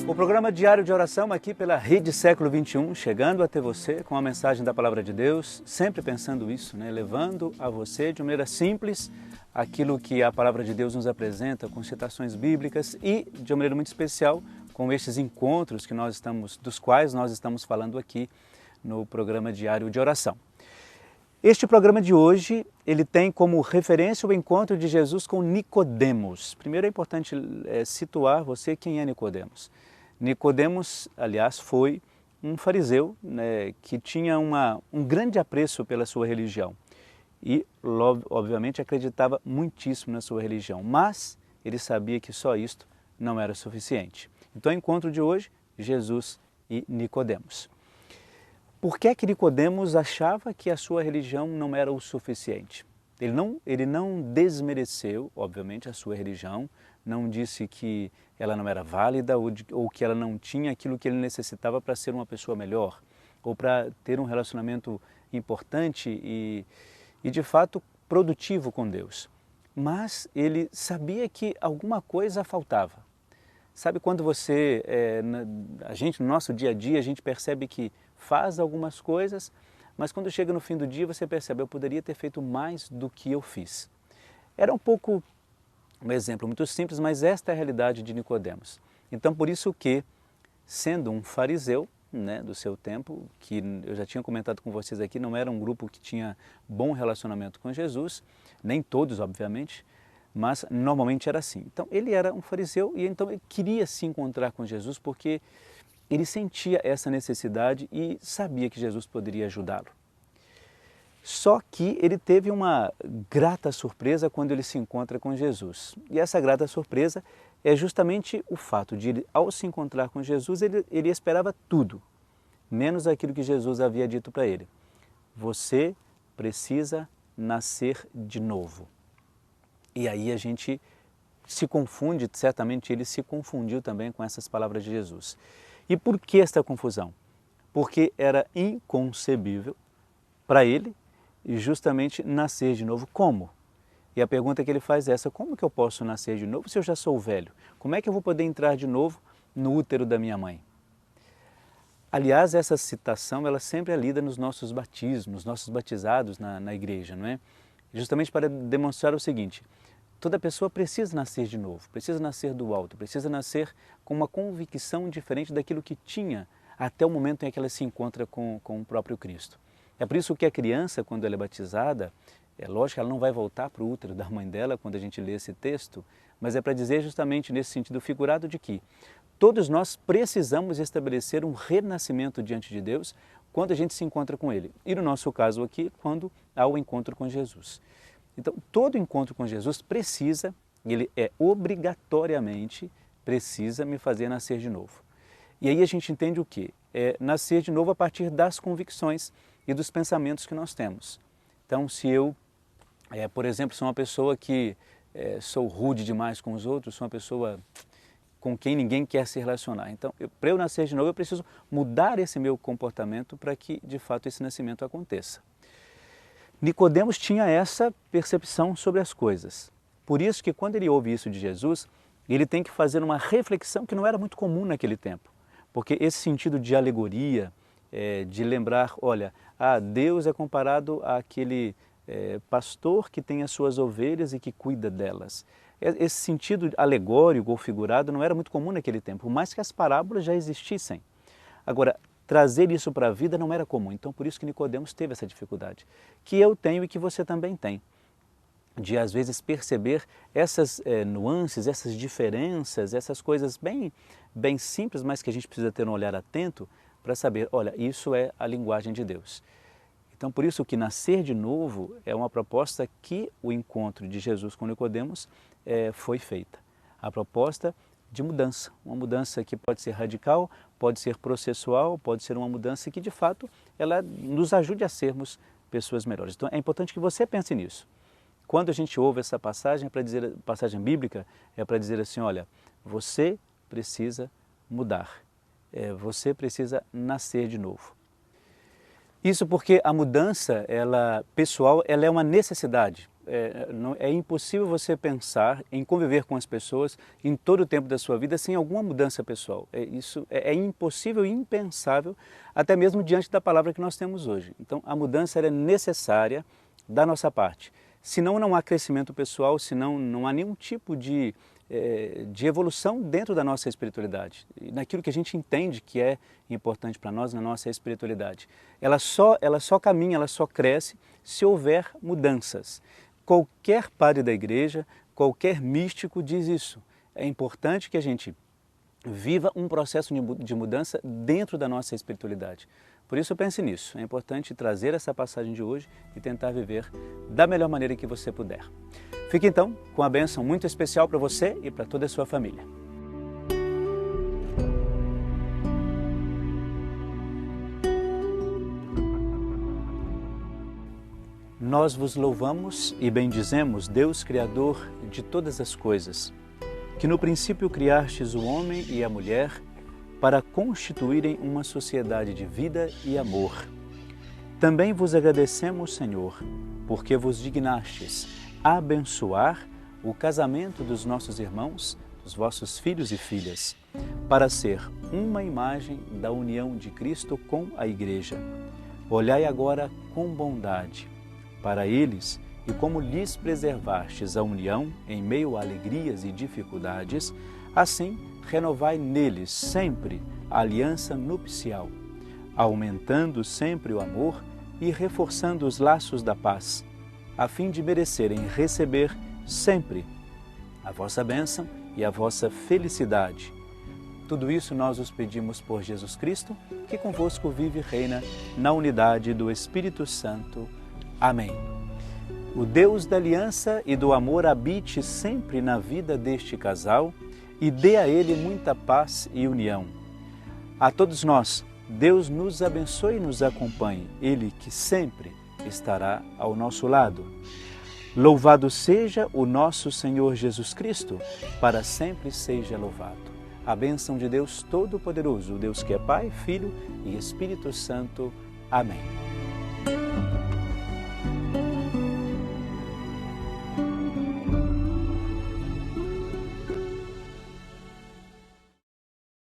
O programa Diário de Oração aqui pela Rede Século XXI, chegando até você com a mensagem da Palavra de Deus, sempre pensando isso, levando a você de maneira simples aquilo que a Palavra de Deus nos apresenta com citações bíblicas e de uma maneira muito especial com estes encontros dos quais nós estamos falando aqui no programa Diário de Oração. Este programa de hoje, ele tem como referência o encontro de Jesus com Nicodemos. Primeiro é importante situar você quem é Nicodemos. Nicodemos, aliás, foi um fariseu que tinha um grande apreço pela sua religião e, obviamente, acreditava muitíssimo na sua religião, mas ele sabia que só isto não era suficiente. Então, o encontro de hoje, Jesus e Nicodemos. Por que que Nicodemos achava que a sua religião não era o suficiente? Ele não desmereceu, obviamente, a sua religião, não disse que ela não era válida ou que ela não tinha aquilo que ele necessitava para ser uma pessoa melhor ou para ter um relacionamento importante e de fato, produtivo com Deus. Mas ele sabia que alguma coisa faltava. Sabe quando no nosso dia a dia, a gente percebe que faz algumas coisas, mas quando chega no fim do dia você percebe, eu poderia ter feito mais do que eu fiz. Era um exemplo muito simples, mas esta é a realidade de Nicodemos. Então por isso que, sendo um fariseu do seu tempo, que eu já tinha comentado com vocês aqui, não era um grupo que tinha bom relacionamento com Jesus, nem todos obviamente, mas normalmente era assim. Então ele era um fariseu e então ele queria se encontrar com Jesus porque ele sentia essa necessidade e sabia que Jesus poderia ajudá-lo. Só que ele teve uma grata surpresa quando ele se encontra com Jesus. E essa grata surpresa é justamente o fato de ele, ao se encontrar com Jesus, ele esperava tudo, menos aquilo que Jesus havia dito para ele. Você precisa nascer de novo. E aí a gente se confunde, certamente ele se confundiu também com essas palavras de Jesus. E por que esta confusão? Porque era inconcebível para ele justamente nascer de novo. Como? E a pergunta que ele faz é essa: como que eu posso nascer de novo se eu já sou velho? Como é que eu vou poder entrar de novo no útero da minha mãe? Aliás, essa citação ela sempre é lida nos nossos batismos, nossos batizados na igreja, não é? Justamente para demonstrar o seguinte: toda pessoa precisa nascer de novo, precisa nascer do alto, precisa nascer com uma convicção diferente daquilo que tinha até o momento em que ela se encontra com o próprio Cristo. É por isso que a criança, quando ela é batizada, é lógico que ela não vai voltar para o útero da mãe dela quando a gente lê esse texto, mas é para dizer justamente nesse sentido figurado de que todos nós precisamos estabelecer um renascimento diante de Deus quando a gente se encontra com Ele. E no nosso caso aqui, quando há o encontro com Jesus. Então, todo encontro com Jesus ele obrigatoriamente precisa me fazer nascer de novo. E aí a gente entende o quê? É nascer de novo a partir das convicções e dos pensamentos que nós temos. Então, se eu, por exemplo, sou uma pessoa que sou rude demais com os outros, sou uma pessoa com quem ninguém quer se relacionar. Então, para eu nascer de novo, eu preciso mudar esse meu comportamento para que, de fato, esse nascimento aconteça. Nicodemos tinha essa percepção sobre as coisas. Por isso que quando ele ouve isso de Jesus, ele tem que fazer uma reflexão que não era muito comum naquele tempo. Porque esse sentido de alegoria, de lembrar, olha, Deus é comparado àquele pastor que tem as suas ovelhas e que cuida delas. Esse sentido alegórico ou figurado não era muito comum naquele tempo, por mais que as parábolas já existissem. Agora, trazer isso para a vida não era comum, então por isso que Nicodemos teve essa dificuldade, que eu tenho e que você também tem, de às vezes perceber essas nuances, essas diferenças, essas coisas bem simples, mas que a gente precisa ter um olhar atento para saber, olha, isso é a linguagem de Deus. Então por isso que nascer de novo é uma proposta que o encontro de Jesus com Nicodemos foi feita. A proposta de mudança, uma mudança que pode ser radical, pode ser processual, pode ser uma mudança que de fato ela nos ajude a sermos pessoas melhores. Então é importante que você pense nisso. Quando a gente ouve essa passagem, passagem bíblica, é para dizer assim, olha, você precisa mudar, você precisa nascer de novo. Isso porque a mudança pessoal ela é uma necessidade. é impossível você pensar em conviver com as pessoas em todo o tempo da sua vida sem alguma mudança pessoal. Isso é impossível e impensável, até mesmo diante da palavra que nós temos hoje. Então, a mudança é necessária da nossa parte. Senão não há crescimento pessoal, senão não há nenhum tipo de evolução dentro da nossa espiritualidade, naquilo que a gente entende que é importante para nós na nossa espiritualidade. Ela só caminha, ela só cresce se houver mudanças. Qualquer padre da igreja, qualquer místico diz isso. É importante que a gente viva um processo de mudança dentro da nossa espiritualidade. Por isso pense nisso, é importante trazer essa passagem de hoje e tentar viver da melhor maneira que você puder. Fique então com a bênção muito especial para você e para toda a sua família. Nós vos louvamos e bendizemos, Deus Criador de todas as coisas, que no princípio criastes o homem e a mulher para constituírem uma sociedade de vida e amor. Também vos agradecemos, Senhor, porque vos dignastes abençoar o casamento dos nossos irmãos, dos vossos filhos e filhas, para ser uma imagem da união de Cristo com a Igreja. Olhai agora com bondade para eles e como lhes preservastes a união em meio a alegrias e dificuldades, assim renovai neles sempre a aliança nupcial, aumentando sempre o amor e reforçando os laços da paz, a fim de merecerem receber sempre a vossa bênção e a vossa felicidade. Tudo isso nós os pedimos por Jesus Cristo, que convosco vive e reina na unidade do Espírito Santo. Amém. O Deus da aliança e do amor habite sempre na vida deste casal e dê a ele muita paz e união. A todos nós, Deus nos abençoe e nos acompanhe, Ele que sempre estará ao nosso lado. Louvado seja o nosso Senhor Jesus Cristo, para sempre seja louvado. A bênção de Deus Todo-Poderoso, Deus que é Pai, Filho e Espírito Santo. Amém.